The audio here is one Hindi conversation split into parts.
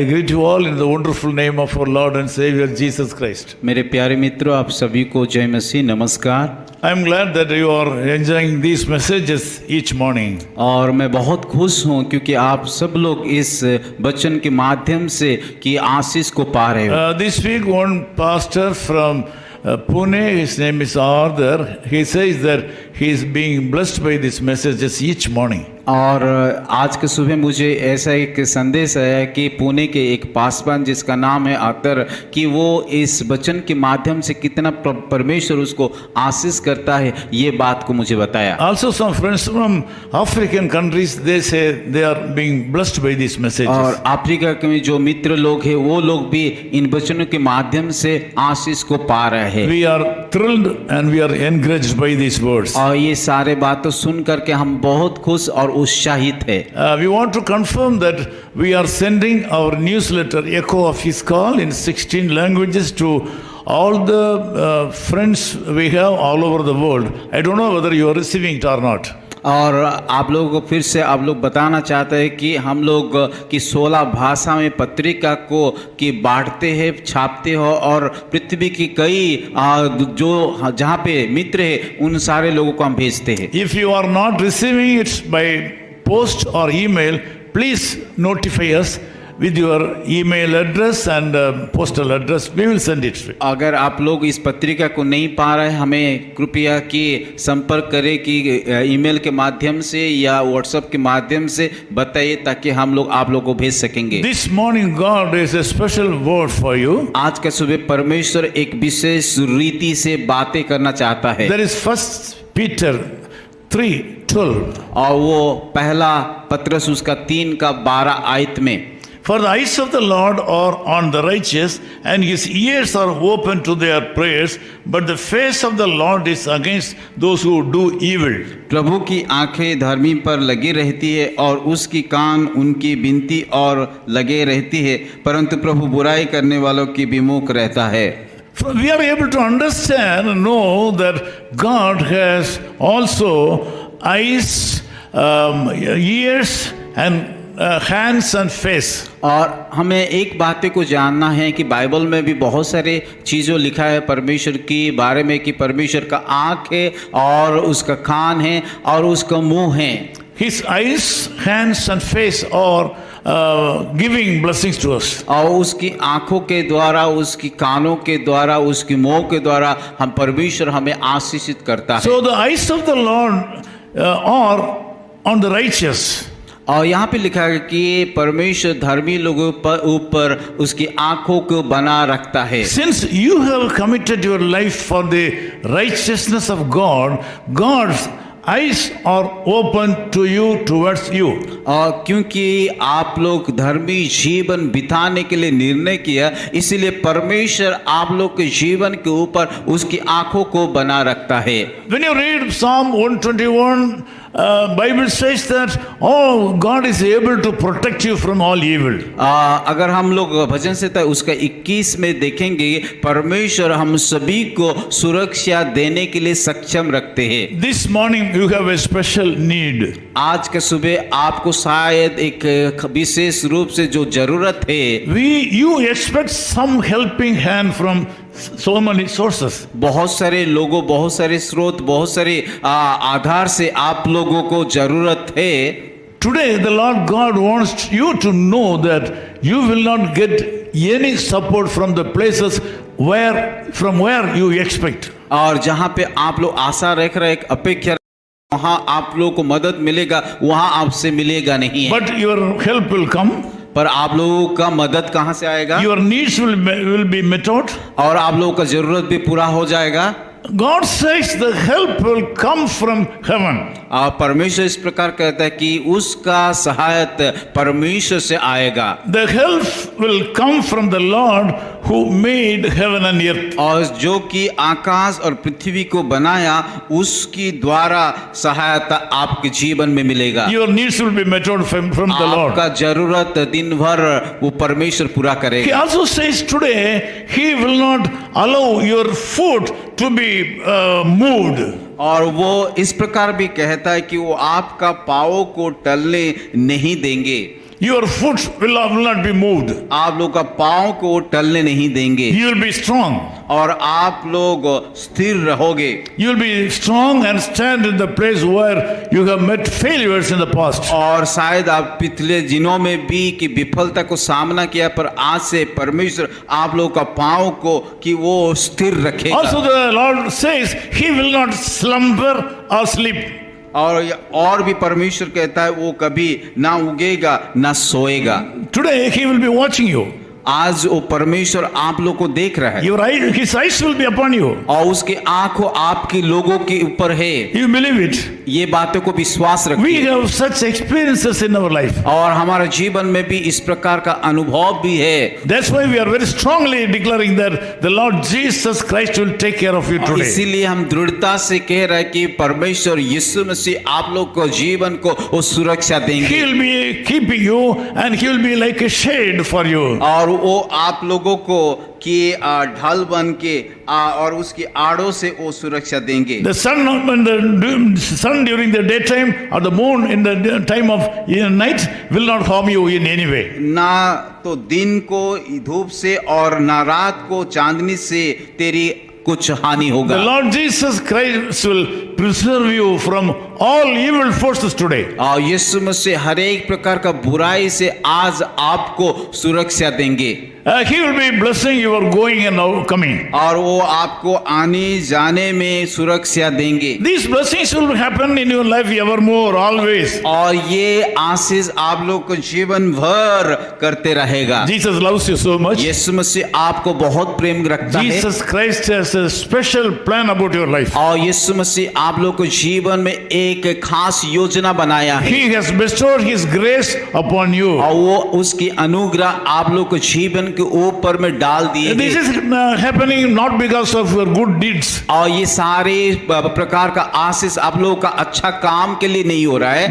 I greet you all in the wonderful name of our Lord and Savior Jesus Christ. मेरे प्यारे मित्रों, आप सभी को जय मसीह नमस्कार। I am glad that you are enjoying these messages each morning. और मैं बहुत खुश हूँ क्योंकि आप सब लोग इस वचन के माध्यम से की आशीष को पा रहे हो। This week one pastor from Pune, his name is Arthur, he says that he is being blessed by these messages each morning. और आज के सुबह मुझे ऐसा एक संदेश आया कि पुणे के एक पासवान जिसका नाम है आतर, कि वो इस वचन के माध्यम से कितना परमेश्वर उसको आशीष करता है, ये बात को मुझे बताया। Also some friends from African countries, they say they are being blessed by these messages. और अफ्रीका के जो मित्र लोग हैं वो लोग भी इन वचनों के माध्यम से आशीष को पा रहे हैं। We are thrilled and we are encouraged by these words. और ये सारे बातें सुन करके हम बहुत खुश और उत्साहित है। We want to confirm that we are sending our newsletter Echo of His Call in 16 languages to all the friends we have all over the world. I don't know whether you are receiving it or not. और आप लोगों को फिर से आप लोग बताना चाहते हैं कि हम लोग की 16 भाषा में पत्रिका को कि बांटते हैं, छापते हो, और पृथ्वी की कई जो जहाँ पे मित्र है उन सारे लोगों को हम भेजते हैं। If you are not receiving it by post or email, please notify us with your email address and postal address. We will send it. अगर आप लोग इस पत्रिका को नहीं पा रहे, हमें कृपया कि संपर्क करें कि ईमेल के माध्यम से या व्हाट्सएप के माध्यम से बताइए ताकि हम लोग आप लोग को भेज सकेंगे। This morning God is a special word for you. आज का सुबह परमेश्वर एक विशेष रीति से बातें करना चाहता है। There is 1 Peter 3:12. और वो पहला पत्रस उसका 3:12 आयत में, For the eyes of the Lord are on the righteous, and his ears are open to their prayers, but the face of the Lord is against those who do evil. प्रभु की आंखें धर्मी पर लगी रहती है और उसकी कान उनकी विनती और लगे रहती है, परंतु प्रभु बुराई करने वालों की विमुख रहता है। We are able to understand and know that God has also eyes, ears, and hands and face. और हमें एक बात को जानना है कि बाइबल में भी बहुत सारे चीज़ों लिखा है परमेश्वर के बारे में कि परमेश्वर का आँख है और उसका कान है और उसका मुंह है। His eyes, hands and face are giving blessings to us. और उसकी आँखों के द्वारा, उसकी कानों के द्वारा, उसकी मुंह के द्वारा हम परमेश्वर हमें आशीषित करता है। So the eyes of the Lord are on the righteous. और यहाँ पे लिखा है कि परमेश्वर धर्मी लोगों पर ऊपर उसकी आंखों को बना रखता है। Since you have committed your life for the righteousness of God, God's eyes are open to you, towards you. और क्योंकि आप लोग धर्मी जीवन बिताने के लिए निर्णय किया, इसीलिए परमेश्वर आप लोग के जीवन के ऊपर उसकी आंखों को बना रखता है। When you read Psalm 121, Bible says that oh, God is able to protect you from all evil. अगर हम लोग भजन संहिता उसका 21 में देखेंगे, परमेश्वर हम सभी को सुरक्षा देने के लिए सक्षम रखते हैं। This morning you have a special need. आज के सुबह आपको शायद एक विशेष रूप से जो जरूरत है, You expect some helping hand from so many sources. बहुत सारे लोगों, बहुत सारे स्रोत, बहुत सारे आधार से आप लोगों को जरूरत है। Today the Lord God wants you to know that you will not get any support from the places from where you expect. और जहाँ पे आप लोग आशा रख रहे, अपेक्षा, वहाँ आप लोगों को मदद मिलेगा, वहाँ आपसे मिलेगा नहीं है। But your help will come. पर आप लोगों का मदद कहाँ से आएगा? Your needs will be met out. और आप लोगों का जरूरत भी पूरा हो जाएगा। God says the help will come from heaven. परमेश्वर इस प्रकार कहता है कि उसका सहायता परमेश्वर से आएगा। The help will come from the Lord who made heaven and earth. और जो कि आकाश और पृथ्वी को बनाया, उसकी द्वारा सहायता आपके जीवन में मिलेगा। Your needs will be met out from the Lord. आपका जरूरत दिन भर वो परमेश्वर पूरा He करेगा। also says today He will not allow your foot to be moved. और वो इस प्रकार भी कहता है कि वो आपका पाँव को टलने नहीं देंगे। Your foot will not be moved. आप लोग का पाँव को टलने नहीं देंगे You will be strong. और आप लोग स्थिर रहोगे। You will be strong and stand in the place where you have met failures in the past. और शायद आप पिछले दिनों में भी कि विफलता को सामना किया, पर आज से परमेश्वर आप लोग का पाँव को कि वो स्थिर रखेगा। Also the Lord says He will not slumber or sleep. और भी परमेश्वर कहता है वो कभी ना उगेगा ना सोएगा। Today He will be watching you. आज वो परमेश्वर आप लोग को देख रहा है His eyes will be upon you. और उसकी आंखों आपके लोगों के ऊपर है। You believe it? ये बातों को विश्वास We रखिए। have such experiences in our life. और हमारे जीवन में भी इस प्रकार का अनुभव भी है। That's why we are very strongly declaring that the Lord Jesus Christ will take care of you और today. इसीलिए हम दृढ़ता से कह रहे हैं कि परमेश्वर यीशु मसीह आप लोग को जीवन को वो सुरक्षा He देंगे will be keeping you and He will be like a shade for you. और वो आप लोगों को कि ढल बन के और उसकी आड़ों से वो सुरक्षा देंगे। The sun during the daytime or the moon in the time of night will not harm you in any way. ना तो दिन को धूप से और ना रात को चांदनी से तेरी कुछ हानि The होगा। Lord Jesus Christ will preserve you from all evil forces today. और यीशु मसीह हर एक प्रकार का बुराई से आज आपको सुरक्षा देंगे। He will be blessing your going and coming. और वो आपको आने जाने में सुरक्षा देंगे। These blessings will happen in your life evermore, always. और ये आशीष आप लोग को जीवन भर करते रहेगा। Jesus loves you so much. यीशु मसीह आपको बहुत प्रेम रखता है Jesus Christ has a special plan about your life. और यीशु मसीह आप लोग को जीवन में एक खास योजना बनाया है। He has bestowed His grace upon you. और वो उसकी अनुग्रह आप लोग को जीवन के ऊपर में डाल दिए This हैं। is happening not because of your good deeds. और ये सारे प्रकार का आशीष आप लोगों का अच्छा काम के लिए नहीं हो रहा है,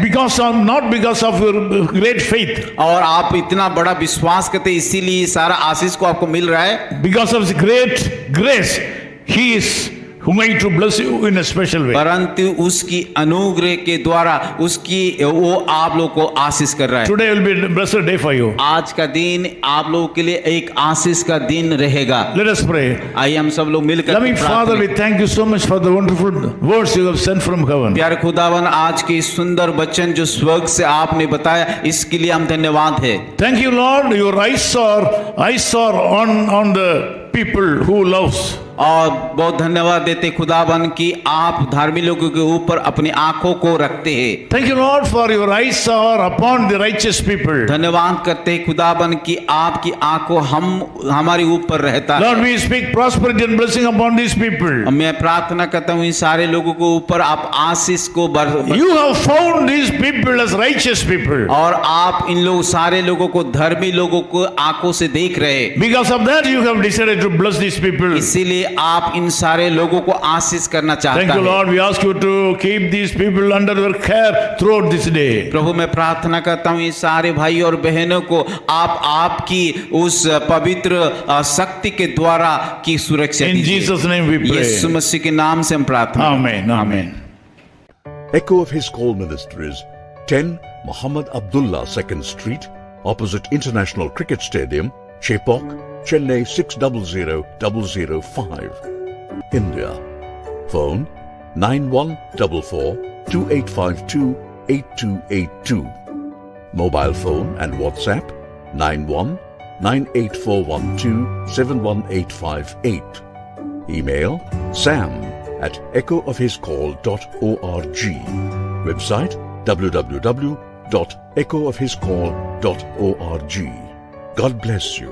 Not because of your great faith. और आप इतना बड़ा विश्वास करते इसीलिए सारा आशीष को आपको मिल रहा है। Because of His great grace, He is going to bless you in a special way. परंतु उसकी अनुग्रह के द्वारा उसकी वो आप लोग को आशीष कर रहा है। Today will be a blessed day for you. आज का दिन आप लोगों के लिए एक आशीष का दिन रहेगा। Let us pray. आइए हम सब लोग मिलकर Loving Father, we thank you so much for the wonderful words you have sent from heaven. प्यारे खुदावन, आज के सुंदर वचन जो स्वर्ग से आपने बताया इसके लिए हम धन्यवाद है। Thank you, Lord. Your eyes are on the people who loves. और बहुत धन्यवाद देते खुदावन कि आप धार्मिक लोगों के ऊपर अपनी आंखों को रखते हैं। Thank you, Lord, for your eyes are upon the righteous people. धन्यवाद करते हैं खुदावन कि आपकी आंखों हमारे ऊपर रहता है। Lord, we speak prosperity and blessing upon these people. मैं प्रार्थना करता हूँ इन सारे लोगों के ऊपर आप आशीष को You have found these people as righteous people. और आप इन लोग सारे लोगों को धर्मी लोगों को आंखों से देख रहे हैं। Because of that, you have decided to bless these people. इसीलिए आप इन सारे लोगों को आशीष करना चाहता Thank you, है। Lord. We ask you to keep these people under your care throughout this day. प्रभु मैं प्रार्थना करता हूँ इस सारे भाई और बहनों को आप आपकी उस पवित्र शक्ति के द्वारा की सुरक्षा In दीजिए। Jesus' name we pray. यीशु मसीह के नाम से हम प्रार्थना। Amen. Amen. Echo of His Call Ministries, 10 Muhammad Abdullah 2nd Street, opposite International Cricket Stadium, Chepauk, Chennai 600005, India. Phone 9144-2852-8282. Mobile phone and WhatsApp 91-98412-71858. Email sam@echoofhiscall.org. Website www.echoofhiscall.org. God bless you.